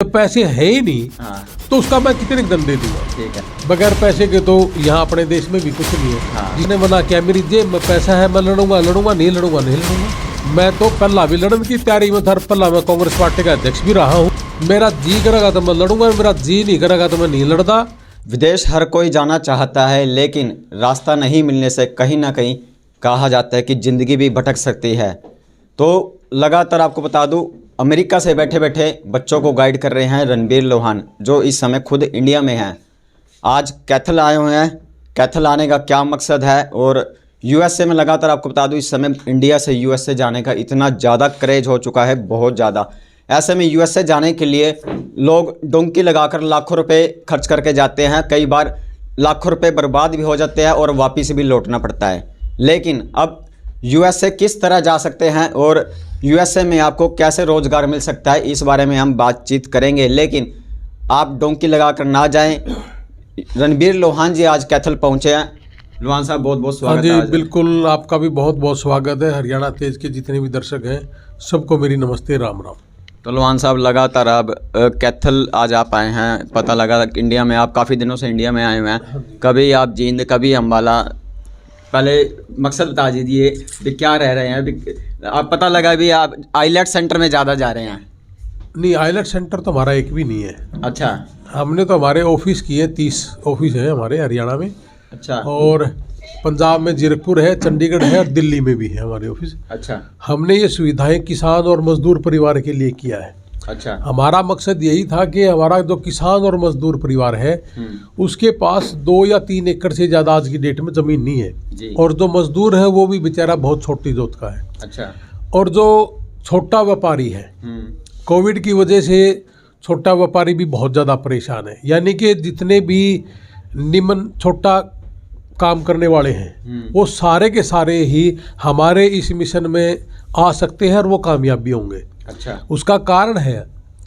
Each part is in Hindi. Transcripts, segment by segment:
पैसे है ही नहीं हाँ तो उसका मैं कितने दंड दे दूंगा। ठीक है। बगैर पैसे के तो यहाँ अपने देश में भी कुछ नहीं है। हाँ। जिसने मना किया मेरी जेब में पैसा है मैं लड़ूंगा लड़ूंगा नहीं लड़ूंगा नहीं लड़ूंगा। मैं तो पहला भी लड़ने की तैयारी में था, पहला मैं कांग्रेस पार्टी का अध्यक्ष भी रहा हूँ। मेरा जी करेगा तो मैं लड़ूंगा, मेरा जी नहीं करेगा तो मैं नहीं लड़ता। विदेश हर कोई जाना चाहता है, लेकिन रास्ता नहीं मिलने से कहीं ना कहीं कहा जाता है कि ज़िंदगी भी भटक सकती है। तो लगातार आपको बता दूं, अमेरिका से बैठे बैठे बच्चों को गाइड कर रहे हैं रणबीर लोहान, जो इस समय खुद इंडिया में हैं। आज कैथल आए हुए हैं। कैथल आने का क्या मकसद है, और यूएसए में लगातार आपको बता दूं इस समय इंडिया से यूएसए जाने का इतना ज़्यादा क्रेज हो चुका है, बहुत ज़्यादा। ऐसे में यूएसए जाने के लिए लोग डोंकी लगाकर लाखों रुपए खर्च करके जाते हैं। कई बार लाखों रुपए बर्बाद भी हो जाते हैं और वापस भी लौटना पड़ता है। लेकिन अब यूएसए किस तरह जा सकते हैं और यूएसए में आपको कैसे रोज़गार मिल सकता है, इस बारे में हम बातचीत करेंगे। लेकिन आप डोंकी लगाकर ना जाएं। रणबीर लोहान जी आज कैथल पहुंचे हैं। लोहान साहब बहुत बहुत स्वागत है। जी बिल्कुल, आपका भी बहुत बहुत स्वागत है। हरियाणा तेज के जितने भी दर्शक हैं सबको मेरी नमस्ते, राम राम। तो लोहान साहब लगातार आप कैथल आज आप आए हैं, पता लगा कि इंडिया में आप काफ़ी दिनों से इंडिया में आए हुए हैं। कभी आप जींद, कभी अम्बाला। पहले मकसद बता दीजिए कि क्या रह रहे हैं अभी। आप पता लगा भी आप आईलेट सेंटर में ज़्यादा जा रहे हैं। नहीं, आईलेट सेंटर तो हमारा एक भी नहीं है। अच्छा हमने तो हमारे ऑफिस किए 30 ऑफिस है हमारे हरियाणा में, अच्छा और पंजाब में जीरकपुर है, चंडीगढ़ है और दिल्ली में भी है हमारे ऑफिस। अच्छा हमने ये सुविधाएं किसान और मजदूर परिवार के लिए किया है। अच्छा। हमारा मकसद यही था कि हमारा जो किसान और मजदूर परिवार है उसके पास 2 या 3 एकड़ से ज़्यादा आज की डेट में ज़मीन नहीं है जी। और जो मजदूर है वो भी बेचारा बहुत छोटी जोत का है। अच्छा। और जो छोटा व्यापारी है, कोविड की वजह से छोटा व्यापारी भी बहुत ज़्यादा परेशान है। यानी कि जितने भी निम्न छोटा काम करने वाले हैं वो सारे के सारे ही हमारे इस मिशन में आ सकते हैं और वो कामयाब भी होंगे। अच्छा। उसका कारण है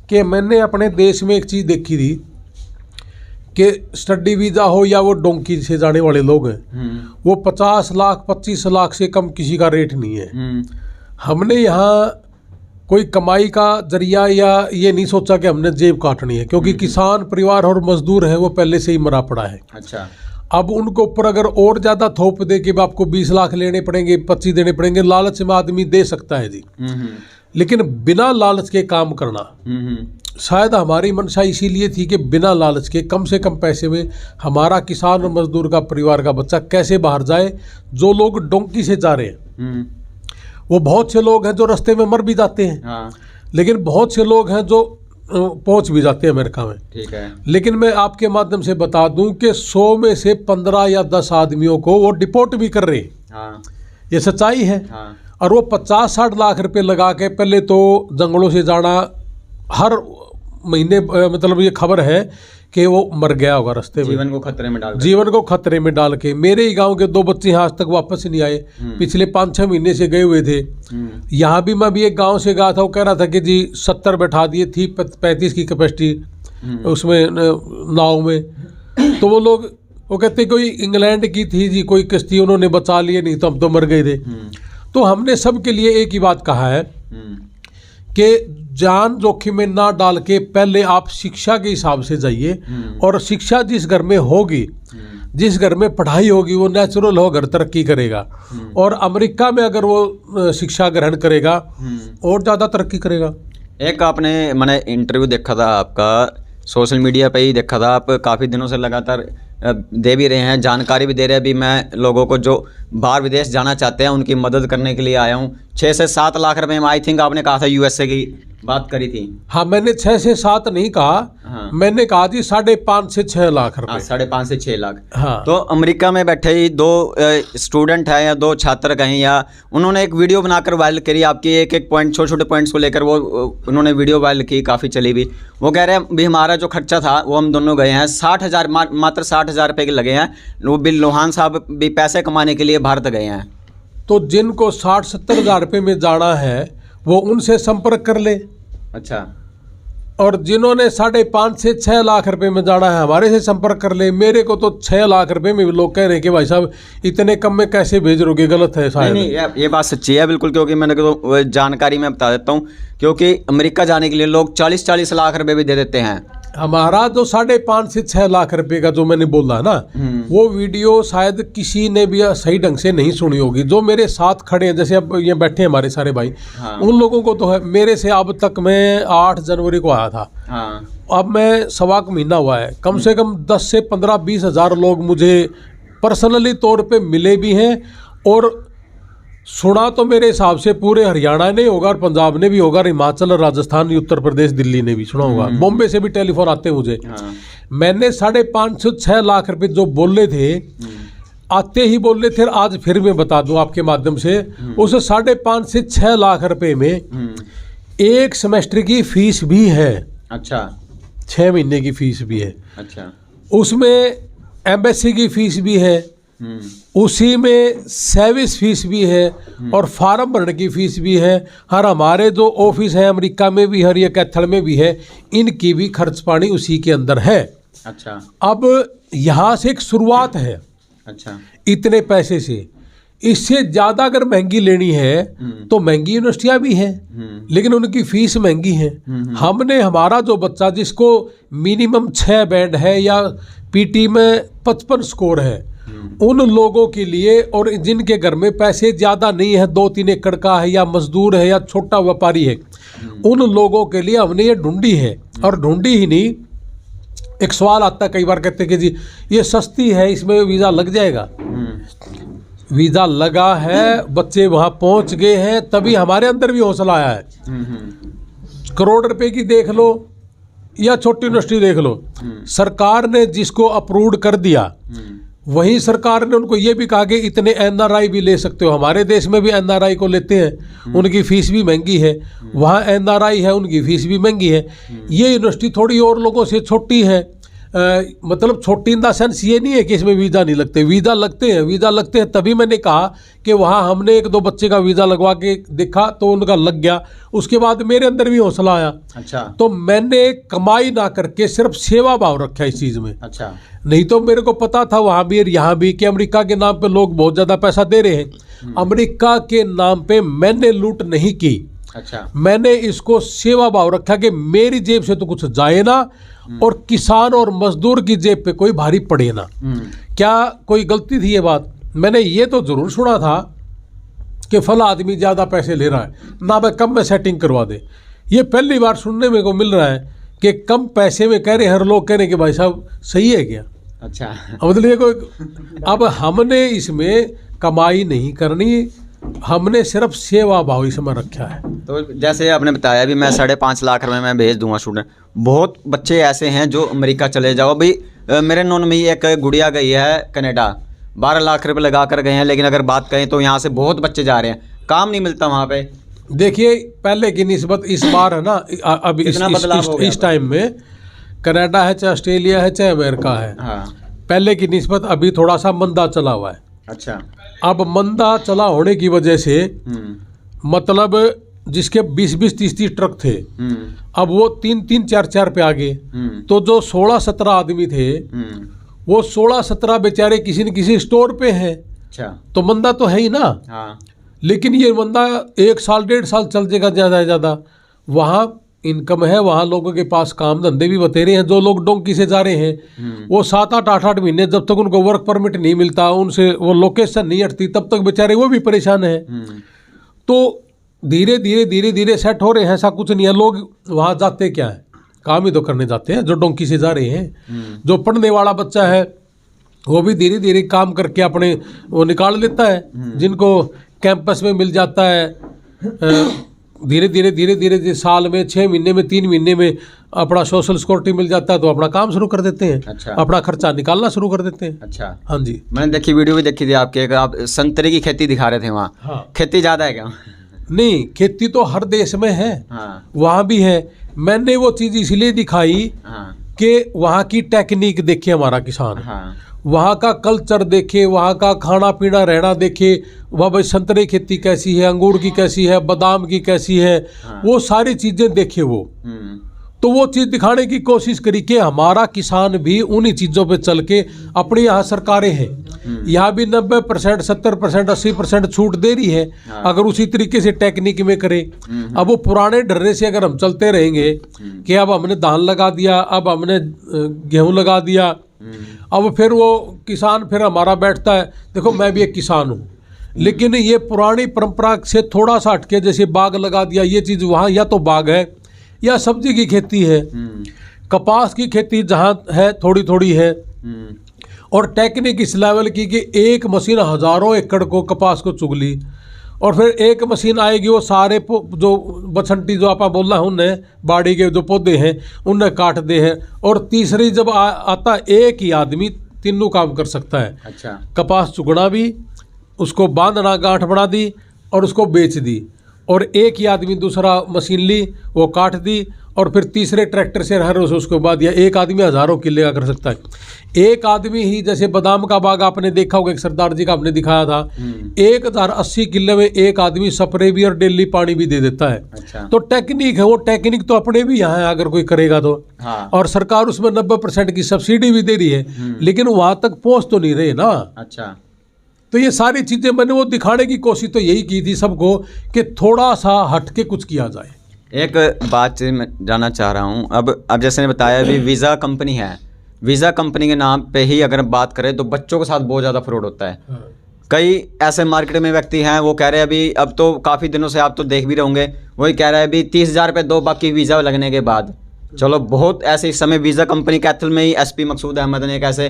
कि मैंने अपने देश में एक चीज़ देखी थी कि स्टडी वीज़ा हो या वो डोंकी से जाने वाले लोग हैं, वो 50 लाख 25 लाख से कम किसी का रेट नहीं है। हमने यहाँ कोई कमाई का जरिया या ये नहीं सोचा कि हमने जेब काटनी है, क्योंकि किसान परिवार और मजदूर है वो पहले से ही मरा पड़ा है। अच्छा। अब उनको ऊपर अगर और ज़्यादा थोप दे कि आपको 20 लाख लेने पड़ेंगे, 25 देने पड़ेंगे, लालच में आदमी दे सकता है जी। लेकिन बिना लालच के काम करना, शायद हमारी मंशा इसीलिए थी कि बिना लालच के कम से कम पैसे में हमारा किसान और मजदूर का परिवार का बच्चा कैसे बाहर जाए। जो लोग डोंकी से जा रहे हैं वो बहुत से लोग हैं जो रास्ते में मर भी जाते हैं। हाँ। लेकिन बहुत से लोग हैं जो पहुंच भी जाते हैं अमेरिका में। ठीक है। लेकिन मैं आपके माध्यम से बता दूं कि 100 में से 15 या 10 आदमियों को वो डिपोर्ट भी कर रहे हैं। हाँ। ये सच्चाई है। हाँ। और वो 50-60 लाख रुपए लगा के पहले तो जंगलों से जाना, हर महीने मतलब ये खबर है कि वो मर गया होगा रास्ते में, जीवन को खतरे में डाल जीवन को खतरे में डाल के। मेरे ही गांव के 2 बच्चे आज तक वापस नहीं आए, पिछले 5-6 महीने से गए हुए थे। यहाँ भी मैं भी एक गांव से गया था, वो कह रहा था कि जी 70 बैठा दिए थी, 35 की कैपेसिटी उसमें नाव में। तो वो लोग वो कहते कोई इंग्लैंड की थी जी कोई किश्ती, उन्होंने बचा लिए, नहीं तो हम तो मर गए थे। तो हमने सबके लिए एक ही बात कहा है कि जान जोखिम में ना डाल के पहले आप शिक्षा के हिसाब से जाइए, और शिक्षा जिस घर में होगी, जिस घर में पढ़ाई होगी, वो नेचुरल हो घर तरक्की करेगा। और अमेरिका में अगर वो शिक्षा ग्रहण करेगा और ज़्यादा तरक्की करेगा। एक आपने मैंने इंटरव्यू देखा था आपका, सोशल मीडिया पे ही देखा था। आप काफ़ी दिनों से लगातार दे भी रहे हैं, जानकारी भी दे रहे हैं। अभी मैं लोगों को जो बाहर विदेश जाना चाहते हैं उनकी मदद करने के लिए आया हूँ। 6 से 7 लाख रुपए में, आई थिंक आपने कहा था यूएसए की बात करी थी। हाँ, मैंने 6 से 7 नहीं कहा। हाँ। मैंने कहा जी 5.5 से 6 लाख रुपए। 5.5 से 6 लाख। हाँ। तो अमेरिका में बैठे ही 2 स्टूडेंट हैं या 2 छात्र कहें, या उन्होंने एक वीडियो बनाकर वायरल करी आपकी, एक पॉइंट, छोटे छोटे पॉइंट्स को लेकर वो उन्होंने वीडियो वायरल की, काफ़ी चली भी। वो कह रहे हैं भी हमारा जो खर्चा था वो हम दोनों गए हैं 60,000, मात्र 60,000 रुपये के लगे हैं। वो बिल लोहान साहब भी पैसे कमाने के लिए भारत गए हैं। तो जिनको 60-70 हज़ार रुपये में जाना है वो उनसे संपर्क कर ले। अच्छा। और जिन्होंने 5.5 से 6 लाख रुपए में जाना है हमारे से संपर्क कर ले। मेरे को तो 6 लाख रुपए में भी लोग कह रहे हैं कि भाई साहब इतने कम में कैसे भेज रहोगे, गलत है शायद। नहीं ये बात सच्ची है बिल्कुल, क्योंकि मैंने तो जानकारी मैं बता देता हूँ, क्योंकि अमेरिका जाने के लिए लोग 40-40 लाख रुपए भी दे देते हैं। हमारा जो 5.5 से 6 लाख रुपए का जो मैंने बोला ना, वो वीडियो शायद किसी ने भी सही ढंग से नहीं सुनी होगी। जो मेरे साथ खड़े हैं, जैसे अब ये बैठे हैं हमारे सारे भाई, हाँ। उन लोगों को तो है। मेरे से अब तक मैं 8 जनवरी को आया था, हाँ। अब मैं 1.25 महीना हुआ है, कम से कम 10 से 15-20 हज़ार लोग मुझे पर्सनली तौर पे मिले भी हैं। और सुना तो मेरे हिसाब से पूरे हरियाणा ने होगा और पंजाब ने भी होगा, और हिमाचल, राजस्थान, उत्तर प्रदेश, दिल्ली ने भी सुना होगा। बॉम्बे से भी टेलीफोन आते हैं मुझे। हाँ। मैंने 5.5 से 6 लाख रुपए जो बोले थे, आते ही बोले थे, आज फिर मैं बता दूं आपके माध्यम से, उस 5.5 से 6 लाख रुपए में एक सेमेस्टर की फीस भी है। अच्छा। 6 महीने की फीस भी है। अच्छा। उसमें एम्बेसी की फीस भी है, उसी में सर्विस फीस भी है, और फार्म भरने की फीस भी है। हर हमारे जो ऑफिस है अमेरिका में भी है, ये कैथल में भी है, इनकी भी खर्च पानी उसी के अंदर है। अच्छा। अब यहाँ से एक शुरुआत है। अच्छा। इतने पैसे से, इससे ज़्यादा अगर महंगी लेनी है तो महंगी यूनिवर्सिटियाँ भी हैं, लेकिन उनकी फीस महंगी है। हमने हमारा जो बच्चा जिसको मिनिमम 6 बैंड है या पीटी में 55 स्कोर है, उन लोगों के लिए, और जिनके घर में पैसे ज़्यादा नहीं है, 2-3 एकड़ का है, या मजदूर है, या छोटा व्यापारी है, उन लोगों के लिए हमने ये ढूंढी है। और ढूंढी ही नहीं, एक सवाल आता है कई बार, कहते हैं कि जी ये सस्ती है, इसमें वीज़ा लग जाएगा। वीज़ा लगा है, बच्चे वहाँ पहुँच गए हैं, तभी हमारे अंदर भी हौसला आया है। करोड़ रुपए की देख लो या छोटी यूनिवर्सिटी देख लो, सरकार ने जिसको अप्रूव्ड कर दिया, वहीं सरकार ने उनको ये भी कहा कि इतने एनआरआई भी ले सकते हो। हमारे देश में भी एनआरआई को लेते हैं, उनकी फीस भी महंगी है। वहाँ एनआरआई है, उनकी फीस भी महंगी है। ये यूनिवर्सिटी थोड़ी और लोगों से छोटी है, मतलब छोटी इन द सेंस ये नहीं है कि इसमें वीज़ा नहीं लगते, वीज़ा लगते हैं, वीज़ा लगते हैं। तभी मैंने कहा कि वहाँ हमने 1-2 बच्चे का वीज़ा लगवा के देखा तो उनका लग गया। उसके बाद मेरे अंदर भी हौसला आया। अच्छा। तो मैंने कमाई ना करके सिर्फ सेवा भाव रखा इस चीज़ में। अच्छा। नहीं तो मेरे को पता था वहाँ भी और यहाँ भी कि अमेरिका के नाम पे लोग बहुत ज़्यादा पैसा दे रहे हैं। अमेरिका के नाम पे मैंने लूट नहीं की। अच्छा। मैंने इसको सेवा भाव रखा कि मेरी जेब से तो कुछ जाए ना, और किसान और मजदूर की जेब पे कोई भारी पड़े ना। क्या कोई गलती थी ये बात? मैंने ये तो ज़रूर सुना था कि फला आदमी ज़्यादा पैसे ले रहा है, ना भाई कम में सेटिंग करवा दे। ये पहली बार सुनने में को मिल रहा है कि कम पैसे में कह रहे, हर लोग कह रहे कि भाई साहब सही है क्या? अच्छा। मतलब ये कोई, अब हमने इसमें कमाई नहीं करनी, हमने सिर्फ सेवा भाव इसमें रखा है। तो जैसे आपने बताया भी मैं 5.5 लाख रुपए में भेज दूंगा स्टूडेंट। बहुत बच्चे ऐसे हैं जो अमेरिका चले जाओ। अभी मेरे नॉन में ही एक गुड़िया गई है कनाडा, 12 लाख रुपए लगा कर गए हैं। लेकिन अगर बात करें तो यहाँ से बहुत बच्चे जा रहे हैं, काम नहीं मिलता वहाँ पे। देखिए पहले की निस्बत इस बार है ना, अभी इस टाइम में कनाडा है, चाहे ऑस्ट्रेलिया है, चाहे अमेरिका है, हाँ। पहले की निस्बत अभी थोड़ा सा मंदा चला हुआ है। अच्छा। अब मंदा चला होने की वजह से मतलब जिसके 20-20, 30-30 ट्रक थे, अब वो 3-3, 4-4 पे आ गए। तो जो 16-17 आदमी थे, वो 16-17 बेचारे किसी न किसी स्टोर पे हैं। अच्छा। तो मंदा तो है ही ना। हाँ। लेकिन ये मंदा 1 साल 1.5 साल चल जाएगा ज़्यादा से ज़्यादा। वहाँ इनकम है, वहाँ लोगों के पास काम धंधे भी बतेरे हैं। जो लोग डोंकी से जा रहे हैं वो 7-8, 8-8 महीने जब तक उनको वर्क परमिट नहीं मिलता, उनसे वो लोकेशन नहीं हटती, तब तक बेचारे वो भी परेशान हैं। तो धीरे धीरे सेट हो रहे हैं, ऐसा कुछ नहीं है। लोग वहाँ जाते क्या है, काम ही तो करने जाते हैं जो डोंकी से जा रहे हैं। जो पढ़ने वाला बच्चा है वो भी धीरे धीरे काम करके अपने वो निकाल लेता है, जिनको कैंपस में मिल जाता है। धीरे धीरे साल में 6 महीने में 3 महीने में अपना सोशल सिक्योरिटी मिल जाता है, तो अपना काम शुरू कर देते हैं। अच्छा। अपना खर्चा निकालना शुरू कर देते हैं। अच्छा। हाँ जी, मैंने देखी, वीडियो भी देखी थी आपके, आप संतरे की खेती दिखा रहे थे वहाँ। हाँ। खेती ज़्यादा है क्या? नहीं, खेती तो हर देश में है। हाँ। वहाँ भी है। मैंने वो चीज़ इसलिए दिखाई हाँ। कि वहाँ की टेक्निक देखे हमारा किसान, हाँ। वहाँ का कल्चर देखे, वहाँ का खाना पीना रहना देखे, वह भाई संतरे खेती कैसी है, अंगूर की कैसी है, बादाम की कैसी है, वो सारी चीज़ें देखे वो। तो वो चीज़ दिखाने की कोशिश करी कि हमारा किसान भी उन्हीं चीज़ों पे चल के, अपने यहाँ सरकारें हैं, यहाँ भी 90%, 70%, 80% छूट दे रही है, अगर उसी तरीके से टेक्निक में करे। अब वो पुराने डर्रे से अगर हम चलते रहेंगे कि अब हमने धान लगा दिया, अब हमने गेहूं लगा दिया, अब फिर वो किसान फिर हमारा बैठता है। देखो मैं भी एक किसान हूँ, लेकिन ये पुरानी परंपरा से थोड़ा सा हटके, जैसे बाग लगा दिया, ये चीज़ वहाँ या तो बाग है या सब्जी की खेती है, कपास की खेती जहाँ है थोड़ी थोड़ी है, और टेक्निक इस लेवल की कि एक मशीन हजारों एकड़ को कपास को चुग ली, और फिर एक मशीन आएगी वो सारे जो बसंती जो आप बोल रहे हैं उन्हें, बाड़ी के जो पौधे हैं उन्हें काट दे हैं, और तीसरी जब आता एक ही आदमी तीनों काम कर सकता है। अच्छा। कपास चुगना भी, उसको बांधना, गांठ बना दी और उसको बेच दी, और एक ही आदमी दूसरा मशीन ली, वो काट दी, और फिर तीसरे ट्रैक्टर से हर रोज उसको बाद दिया। एक आदमी हजारों किले का कर सकता है। एक आदमी ही, जैसे बादाम का बाग आपने देखा होगा, एक सरदार जी का आपने दिखाया था, 1080 किले में एक आदमी स्प्रे भी और डेली पानी भी दे देता है। अच्छा। तो टेक्निक है, वो टेक्निक तो अपने भी यहाँ है अगर कोई करेगा तो। हाँ। और सरकार उसमें 90% की सब्सिडी भी दे रही है, लेकिन वहां तक पहुंच तो नहीं रहे ना। अच्छा। तो ये सारी चीज़ें मैंने वो दिखाने की कोशिश तो यही की थी सबको कि थोड़ा सा हट के कुछ किया जाए। एक बात मैं जानना चाह रहा हूँ, अब जैसे ने बताया अभी वीज़ा कंपनी है, वीज़ा कंपनी के नाम पे ही अगर बात करें तो बच्चों के साथ बहुत ज़्यादा फ्रॉड होता है। कई ऐसे मार्केट में व्यक्ति हैं, वो कह रहे हैं अभी, अब तो काफ़ी दिनों से आप तो देख भी रहे होंगे, वही कह रहे हैं अभी 30,000 रुपये दो बाकी वीज़ा लगने के बाद। चलो बहुत ऐसे इस समय वीज़ा कंपनी कैथल में ही SP मकसूद अहमद ने एक ऐसे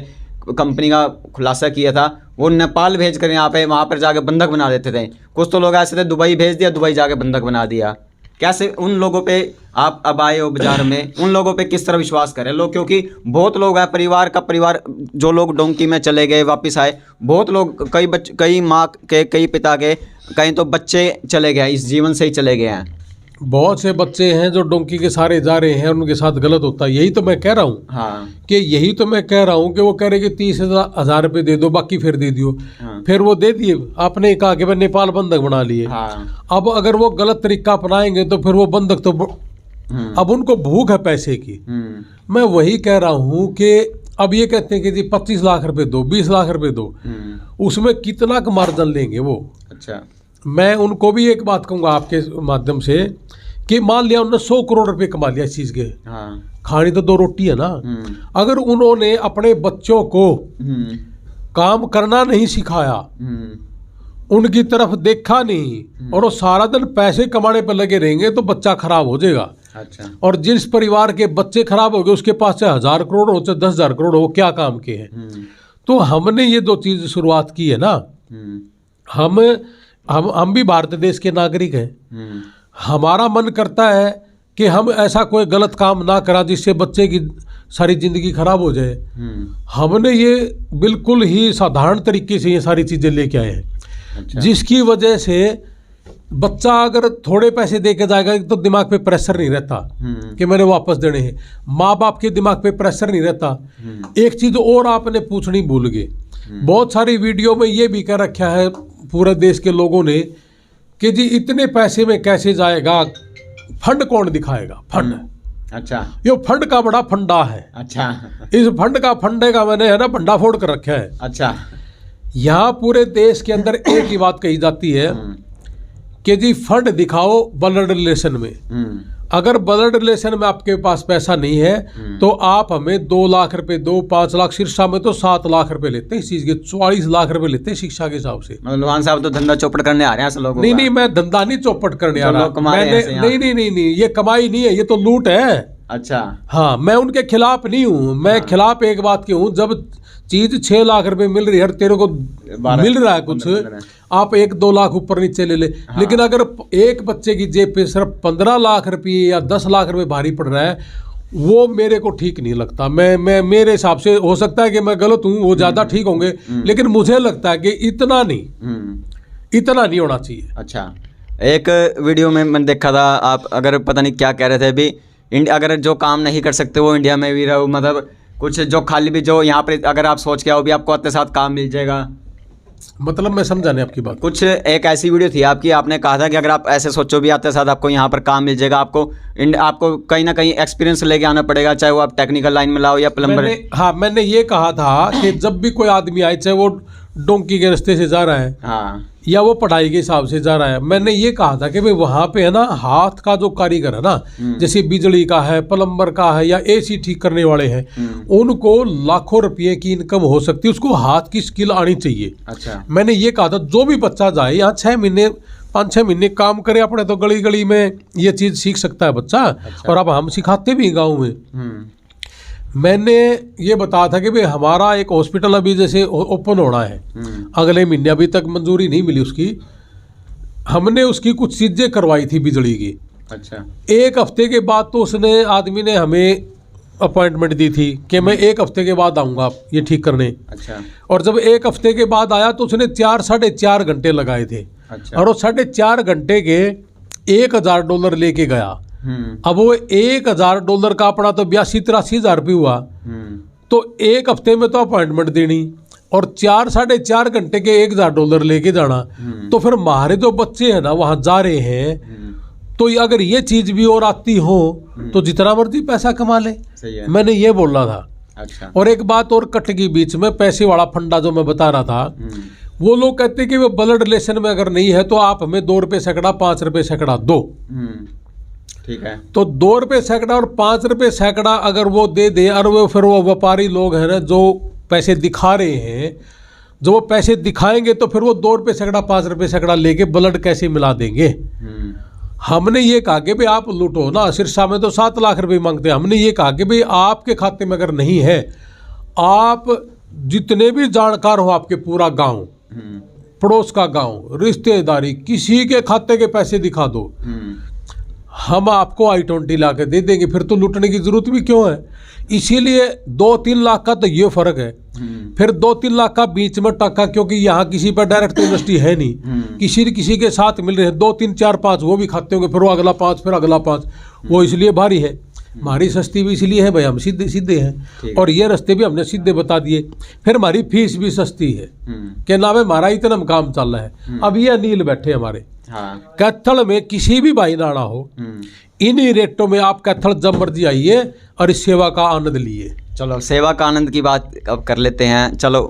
कंपनी का खुलासा किया था, वो नेपाल भेज कर यहाँ पे वहाँ पर जाके बंधक बना देते थे। कुछ तो लोग ऐसे थे, दुबई भेज दिया, दुबई जाके बंधक बना दिया। कैसे उन लोगों पे आप अब आए हो बाजार में, उन लोगों पे किस तरह विश्वास करें लोग? क्योंकि बहुत लोग हैं, परिवार जो लोग डोंकी में चले गए वापस आए, बहुत लोग, कई माँ के, कई पिता के, कहीं तो बच्चे चले गए, इस जीवन से ही चले गए हैं। बहुत से बच्चे हैं जो डोंकी के सारे जा रहे हैं, उनके साथ गलत होता है। यही तो मैं कह रहा हूँ। हाँ। कि यही तो मैं कह रहा हूँ कि वो कह रहे कि 30,000 रुपये दे दो, बाकी फिर दे दियो। हाँ। फिर वो दे दिए, आपने कहा कि मैं नेपाल बंधक बना लिए। हाँ। अब अगर वो गलत तरीका अपनाएंगे तो फिर वो बंधक तो अब उनको भूख है पैसे की। मैं वही कह रहा हूँ कि अब ये कहते हैं कि जी 25 लाख रुपए दो, 20 लाख रुपए दो, उसमें कितना का मार्जिन लेंगे वो? अच्छा। मैं उनको भी एक बात कहूँगा आपके माध्यम से कि मान लिया उन्होंने 100 करोड़ रुपए कमा लिया इस चीज़ के। हाँ। खानी तो 2 रोटी है ना। अगर उन्होंने अपने बच्चों को काम करना नहीं सिखाया, उनकी तरफ देखा नहीं, और वो सारा दिन पैसे कमाने पर लगे रहेंगे तो बच्चा खराब हो जाएगा। अच्छा। और जिस परिवार के बच्चे खराब हो गए, उसके पास चाहे 1000 करोड़ हो चाहे 10,000 करोड़ हो, क्या काम के हैं? तो हमने ये 2 चीज़ शुरुआत की है ना। हम भी भारत देश के नागरिक हैं। हमारा मन करता है कि हम ऐसा कोई गलत काम ना करा जिससे बच्चे की सारी ज़िंदगी खराब हो जाए। हमने ये बिल्कुल ही साधारण तरीके से ये सारी चीज़ें लेके आए हैं। अच्छा। जिसकी वजह से बच्चा अगर थोड़े पैसे दे के जाएगा तो दिमाग पे प्रेशर नहीं रहता कि मैंने वापस देने हैं। माँ बाप के दिमाग पे प्रेशर नहीं रहता। एक चीज़ और आपने पूछनी भूल गए, बहुत सारी वीडियो में ये भी कह रखा है पूरे देश के लोगों ने कि जी इतने पैसे में कैसे जाएगा, फंड कौन दिखाएगा? फंड। अच्छा। ये फंड का बड़ा फंडा है। अच्छा। इस फंड का फंडे का मैंने है ना भंडाफोड़ कर रखा है। अच्छा। यहाँ पूरे देश के अंदर एक ही बात कही जाती है कि जी फंड दिखाओ ब्लड रिलेशन में। अगर ब्लड रिलेशन में आपके पास पैसा नहीं है तो आप हमें 2 लाख रुपए दो, 5 लाख, शिक्षा में तो 7 लाख रुपए लेते हैं इस चीज के, 44 लाख रुपए लेते हैं शिक्षा के हिसाब से। लोहान साहब तो धंधा चौपट करने आ रहे हैं लोगों। नहीं, मैं धंधा नहीं चौपट करने आ रहा, मैंने नहीं, ये कमाई नहीं है, ये तो लूट है। अच्छा। हाँ, मैं उनके खिलाफ नहीं हूँ। मैं खिलाफ एक बात की हूँ, जब चीज 6 लाख रुपए मिल रही है, तेरे को मिल रहा है कुछ, आप 1-2 लाख ऊपर नीचे ले ले। हाँ। लेकिन अगर एक बच्चे की जेब पे सिर्फ 15 लाख रुपये या 10 लाख रुपए भारी पड़ रहा है, वो मेरे को ठीक नहीं लगता। मैं मेरे हिसाब से, हो सकता है कि मैं गलत हूँ, वो ज्यादा ठीक होंगे, लेकिन मुझे लगता है कि इतना नहीं होना चाहिए। अच्छा। एक वीडियो में मैंने देखा था, आप अगर पता नहीं क्या कह रहे थे अभी, अगर जो काम नहीं कर सकते वो इंडिया में भी रहो, मतलब कुछ जो खाली भी जो यहाँ पर अगर आप सोच के आओ भी आपको अपने साथ काम मिल जाएगा, मतलब मैं समझा नहीं आपकी बात। कुछ एक ऐसी वीडियो थी आपकी, आपने कहा था कि अगर आप ऐसे सोचो भी आते साथ आपको यहाँ पर काम मिल जाएगा, आपको कहीं ना कहीं एक्सपीरियंस लेके आना पड़ेगा, चाहे वो आप टेक्निकल लाइन में लाओ या प्लम्बर। मैंने ये कहा था कि जब भी कोई आदमी आए, चाहे वो डोंकी के रास्ते से जा रहा है, हाँ, या वो पढ़ाई के हिसाब से जा रहा है, मैंने ये कहा था कि भाई वहाँ पे है ना, हाथ का जो कारीगर है ना, जैसे बिजली का है, प्लम्बर का है, या एसी ठीक करने वाले हैं, उनको लाखों रुपए की इनकम हो सकती है, उसको हाथ की स्किल आनी चाहिए। अच्छा, मैंने ये कहा था जो भी बच्चा जाए यहाँ 6 महीने 5-6 महीने काम करे अपने, तो गली गली में ये चीज़ सीख सकता है बच्चा। और अब हम सिखाते भी गाँव में। मैंने ये बताया था कि भाई हमारा एक हॉस्पिटल अभी जैसे ओपन होना है अगले महीने, अभी तक मंजूरी नहीं मिली उसकी। हमने उसकी कुछ चीज़ें करवाई थी बिजली की। अच्छा, 1 हफ्ते के बाद तो उसने आदमी ने हमें अपॉइंटमेंट दी थी कि मैं 1 हफ्ते के बाद आऊँगा ये ठीक करने। अच्छा, और जब 1 हफ्ते के बाद आया तो उसने 4-4.5 घंटे लगाए थे। अच्छा, और वो 4.5 घंटे के $1,000 लेके गया। अब वो $1,000 का अपना तो 82-83 हज़ार रुपये हुआ। तो 1 हफ्ते में तो अपॉइंटमेंट देनी और 4-4.5 घंटे के $1,000 लेके जाना, तो फिर हमारे जो बच्चे हैं ना वहाँ जा रहे हैं, तो अगर ये चीज़ भी और आती हो तो जितना मर्जी पैसा कमा ले। सही है। मैंने ये बोला था। अच्छा, और एक बात और कट गई बीच में, पैसे वाला फंडा जो मैं बता रहा था, वो लोग कहते कि वो ब्लड रिलेशन में अगर नहीं है तो आप हमें 2 रुपये सैकड़ा 5 रुपये सैकड़ा दो। ठीक है। तो 2 रुपये सैकड़ा और 5 रुपये सैकड़ा अगर वो दे दे, और वो फिर वो व्यापारी लोग हैं ना जो पैसे दिखा रहे हैं, जो वो पैसे दिखाएंगे तो फिर वो 2 रुपये सैकड़ा 5 रुपये सैकड़ा लेके ब्लड कैसे मिला देंगे। हमने ये कहा कि भाई आप लूटो ना, सिरसा में तो 7 लाख रुपए मांगते हैं। हमने ये कहा कि भाई आपके खाते में अगर नहीं है, आप जितने भी जानकार हो आपके पूरा गांव, पड़ोस का गांव, रिश्तेदारी, किसी के खाते के पैसे दिखा दो, हम आपको I-20 ला के दे देंगे। फिर तो लूटने की जरूरत भी क्यों है। इसीलिए 2-3 लाख का तो ये फर्क है। फिर 2-3 लाख का बीच में टक्का, क्योंकि यहाँ किसी पर डायरेक्ट इन्वेस्टी है नहीं, किसी के साथ मिल रहे हैं। 2-3-4-5 वो भी खाते होंगे, फिर वो अगला 5, फिर अगला 5, वो इसलिए भारी है। हमारी सस्ती भी इसलिए है भाई, हम सीधे सीधे हैं, और ये रास्ते भी हमने सीधे बता दिए। फिर हमारी फीस भी सस्ती है, क्या नाम है, हमारा इतना काम चल रहा है। अब ये अनिल बैठे हमारे कैथल में, किसी भी भाई नाड़ा हो, इन्हीं रेटों में आप कैथल जब मर्जी आइए और इस सेवा का आनंद लिए। चलो सेवा का आनंद की बात अब कर लेते हैं। चलो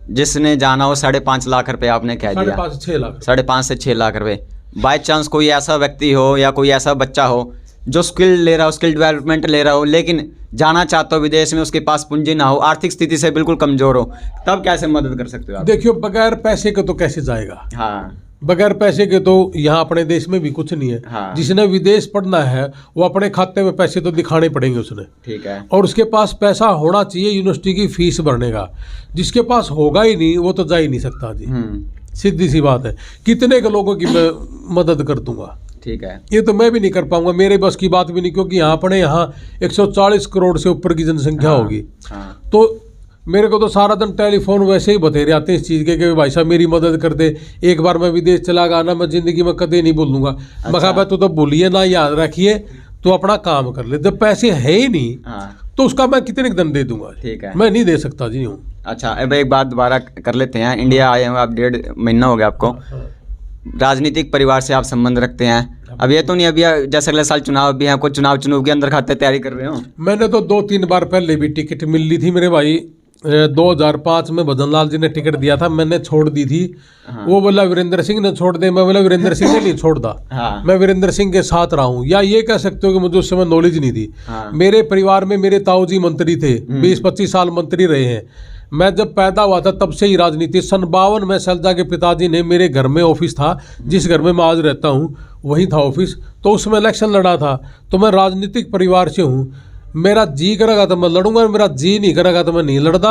जिसने जाना हो 5.5 लाख रुपए आपने कह दिया, 5.5 लाख, 5.5 से 6 लाख रुपए। बाय चांस कोई ऐसा व्यक्ति हो या कोई ऐसा बच्चा हो जो स्किल ले रहा हो, स्किल डेवलपमेंट ले रहा हो, लेकिन जाना चाहता हो विदेश में, उसके पास पूंजी ना हो, आर्थिक स्थिति से बिल्कुल कमजोर हो, तब कैसे मदद कर सकते हो आप? देखियो बगैर पैसे के तो कैसे जाएगा। हाँ, बगैर पैसे के तो यहाँ अपने देश में भी कुछ नहीं है। हाँ। जिसने विदेश पढ़ना है वो अपने खाते में पैसे तो दिखाने पड़ेंगे उसने, ठीक है। और उसके पास पैसा होना चाहिए यूनिवर्सिटी की फीस भरने का। जिसके पास होगा ही नहीं वो तो जा ही नहीं सकता जी। सीधी सी बात है। कितने के लोगों की मैं मदद कर दूंगा, ठीक है। ये तो मैं भी नहीं कर पाऊंगा, मेरे बस की बात भी नहीं, क्योंकि यहाँ अपने यहाँ 140 करोड़ से ऊपर की जनसंख्या होगी। तो मेरे को तो सारा दिन टेलीफोन वैसे ही बतेरे आते हैं इस चीज़ के कि भाई साहब मेरी मदद कर दे। एक बार मैं विदेश चला गया ना, मैं ज़िंदगी में कदे नहीं भूलूंगा। मैं कहा भाई तू तो भूलिए ना, याद रखिए, तो अपना काम कर ले। जब पैसे है ही नहीं तो उसका मैं कितने दंड दे दूंगा, ठीक है, मैं नहीं दे सकता जी हूँ। अच्छा, अब एक बात दोबारा कर लेते हैं। इंडिया आए हुए आप 1.5 महीना हो गया आपको, राजनीतिक परिवार से आप संबंध रखते हैं। अब ये तो नहीं अभी जैसे अगले साल चुनाव भी है, कुछ चुनाव के अंदर खाते तैयारी कर रहे हो? मैंने तो 2-3 बार पहले भी टिकट मिल ली थी मेरे भाई। 2005 में भजन लाल जी ने टिकट दिया था, मैंने छोड़ दी थी। वो बोला वीरेंद्र सिंह ने छोड़ दे, मैं बोला वीरेंद्र सिंह ने नहीं छोड़ता। मैं वीरेंद्र सिंह के साथ रहा हूँ। या ये कह सकते हो कि मुझे उस समय नॉलेज नहीं थी। मेरे परिवार में मेरे ताऊ जी मंत्री थे, 20-25 साल मंत्री रहे हैं। मैं जब पैदा हुआ था तब से ही राजनीति। 52 में सलजा के पिताजी ने, मेरे घर में ऑफिस था, जिस घर में मैं आज रहता हूँ वही था ऑफिस, तो उसमें इलेक्शन लड़ा था। तो मैं राजनीतिक परिवार से हूँ। मेरा जी करेगा तो मैं लड़ूंगा, मेरा जी नहीं करेगा तो मैं नहीं लड़ता।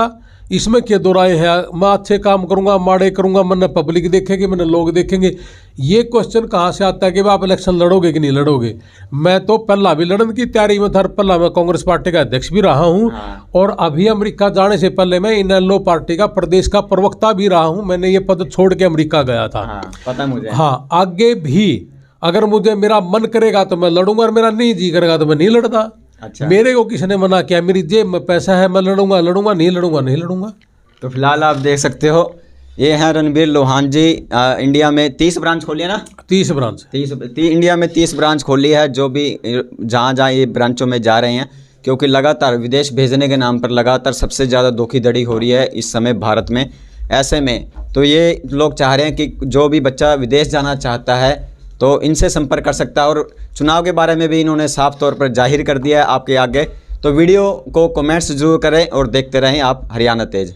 इसमें क्या दो राय है। मैं अच्छे काम करूंगा, माड़े करूंगा, मैंने पब्लिक देखेगी, मैंने लोग देखेंगे। ये क्वेश्चन कहाँ से आता है कि आप इलेक्शन लड़ोगे कि नहीं लड़ोगे। मैं तो पहला भी लड़ने की तैयारी में था। पहला मैं कांग्रेस पार्टी का अध्यक्ष भी रहा हूँ, और अभी अमेरिका जाने से पहले मैं इनेलो पार्टी का प्रदेश का प्रवक्ता भी रहा हूँ। मैंने ये पद छोड़ के अमेरिका गया था। पता मुझे। हाँ, आगे भी अगर मुझे मेरा मन करेगा तो मैं लड़ूंगा, और मेरा नहीं जी करेगा तो मैं नहीं लड़ता। अच्छा, मेरे को किसने मना किया? मेरी जेब में पैसा है, मैं लड़ूंगा, नहीं लड़ूंगा। तो फिलहाल आप देख सकते हो ये हैं रणबीर लोहान जी। इंडिया में 30 ब्रांच खोली है ना? 30 ब्रांच। इंडिया में 30 ब्रांच खोली है, जो भी जहाँ जहाँ ये ब्रांचों में जा रहे हैं, क्योंकि लगातार विदेश भेजने के नाम पर लगातार सबसे ज़्यादा धोखाधड़ी हो रही है इस समय भारत में। ऐसे में तो ये लोग चाह रहे हैं कि जो भी बच्चा विदेश जाना चाहता है तो इनसे संपर्क कर सकता है, और चुनाव के बारे में भी इन्होंने साफ तौर पर जाहिर कर दिया है आपके आगे। तो वीडियो को कमेंट्स जरूर करें और देखते रहें आप हरियाणा तेज।